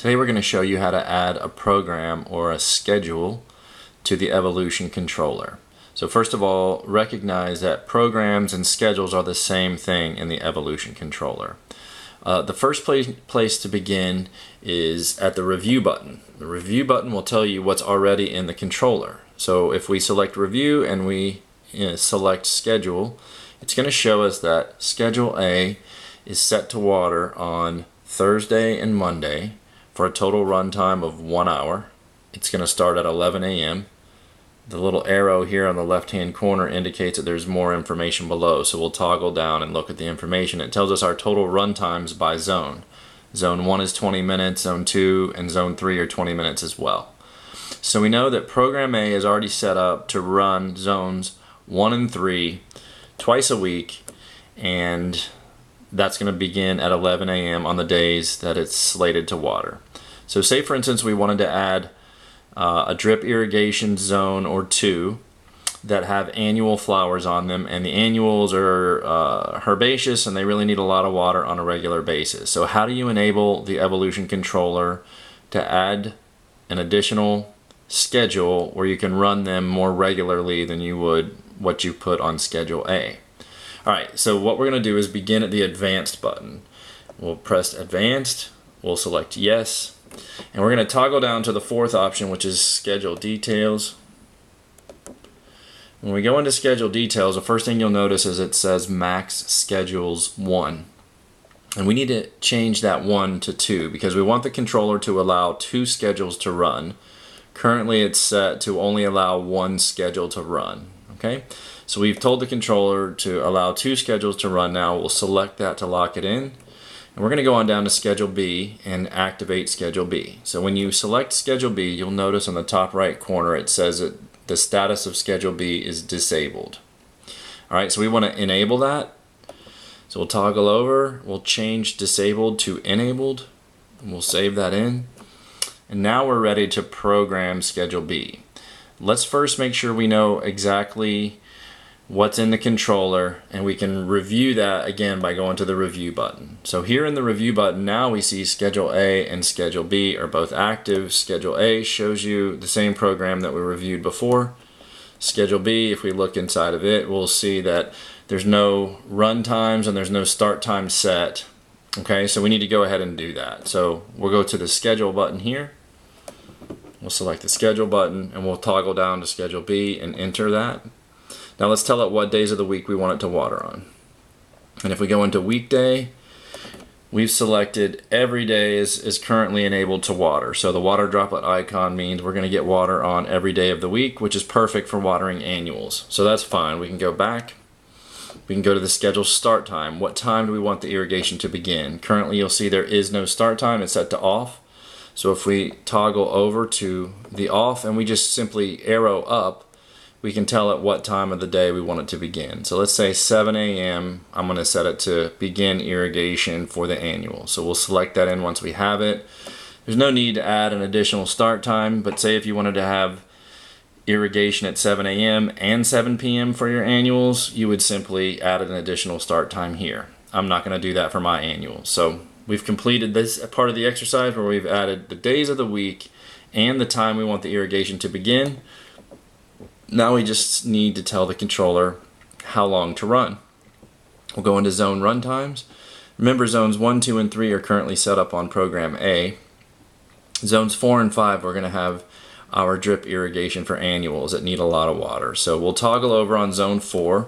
Today we're going to show you how to add a program or a schedule to the Evolution controller. So first of all, recognize that programs and schedules are the same thing in the Evolution controller. The first place to begin is at the review button. The review button will tell you what's already in the controller. So if we select review and we select schedule, it's going to show us that schedule A is set to water on Thursday and Monday for a total run time of 1 hour. It's going to start at 11 a.m. The little arrow here on the left hand corner indicates that there's more information below, so we'll toggle down and look at the information. It tells us our total run times by zone. Zone 1 is 20 minutes, Zone 2 and Zone 3 are 20 minutes as well. So we know that Program A is already set up to run Zones 1 and 3 twice a week, and that's going to begin at 11 a.m. on the days that it's slated to water. So say for instance we wanted to add a drip irrigation zone or two that have annual flowers on them, and the annuals are herbaceous and they really need a lot of water on a regular basis. So how do you enable the Evolution controller to add an additional schedule where you can run them more regularly than you would what you put on Schedule A? Alright, so what we're going to do is begin at the Advanced button. We'll press Advanced, we'll select Yes, and we're going to toggle down to the fourth option, which is Schedule Details. When we go into Schedule Details, the first thing you'll notice is it says Max Schedules 1. And we need to change that 1 to 2 because we want the controller to allow 2 schedules to run. Currently it's set to only allow 1 schedule to run. Okay? So we've told the controller to allow 2 schedules to run now. We'll select that to lock it in. And we're going to go on down to Schedule B and activate Schedule B. So when you select Schedule B, you'll notice on the top right corner it says that the status of Schedule B is disabled. Alright, so we want to enable that. So we'll toggle over, we'll change disabled to enabled, and we'll save that in. And now we're ready to program Schedule B. Let's first make sure we know exactly what's in the controller, and we can review that again by going to the review button. So here in the review button now we see Schedule A and Schedule B are both active. Schedule A shows you the same program that we reviewed before. Schedule B, if we look inside of it, we'll see that there's no run times and there's no start time set. Okay, so we need to go ahead and do that. So we'll go to the Schedule button here. We'll select the Schedule button and we'll toggle down to Schedule B and enter that. Now let's tell it what days of the week we want it to water on. And if we go into weekday, we've selected every day is currently enabled to water. So the water droplet icon means we're going to get water on every day of the week, which is perfect for watering annuals. So that's fine. We can go back. We can go to the schedule start time. What time do we want the irrigation to begin? Currently you'll see there is no start time. It's set to off. So if we toggle over to the off and we just simply arrow up, we can tell it what time of the day we want it to begin. So let's say 7 a.m. I'm going to set it to begin irrigation for the annual. So we'll select that in once we have it. There's no need to add an additional start time, but say if you wanted to have irrigation at 7 a.m. and 7 p.m. for your annuals, you would simply add an additional start time here. I'm not going to do that for my annual. So we've completed this part of the exercise where we've added the days of the week and the time we want the irrigation to begin. Now we just need to tell the controller how long to run. We'll go into zone run times. Remember, zones 1, 2, and 3 are currently set up on program A. Zones 4 and 5 we're going to have our drip irrigation for annuals that need a lot of water. So we'll toggle over on zone 4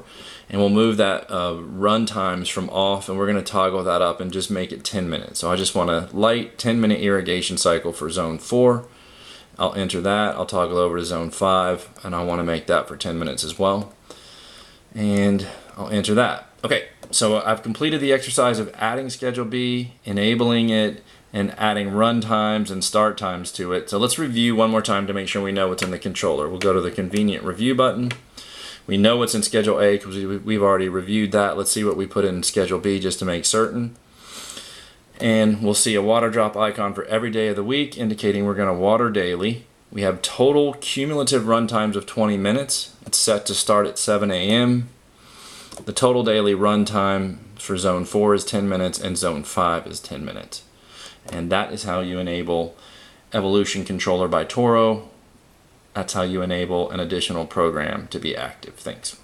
and we'll move that run times from off, and we're going to toggle that up and just make it 10 minutes. So I just want a light 10-minute irrigation cycle for zone 4. I'll enter that. I'll toggle over to zone 5 and I want to make that for 10 minutes as well. And I'll enter that. Okay, so I've completed the exercise of adding Schedule B, enabling it, and adding run times and start times to it. So let's review one more time to make sure we know what's in the controller. We'll go to the convenient review button. We know what's in Schedule A because we've already reviewed that. Let's see what we put in Schedule B just to make certain. And we'll see a water drop icon for every day of the week indicating we're going to water daily. We have total cumulative run times of 20 minutes. It's set to start at 7 a.m. The total daily run time for Zone 4 is 10 minutes and Zone 5 is 10 minutes. And that is how you enable Evolution Controller by Toro. That's how you enable an additional program to be active. Thanks.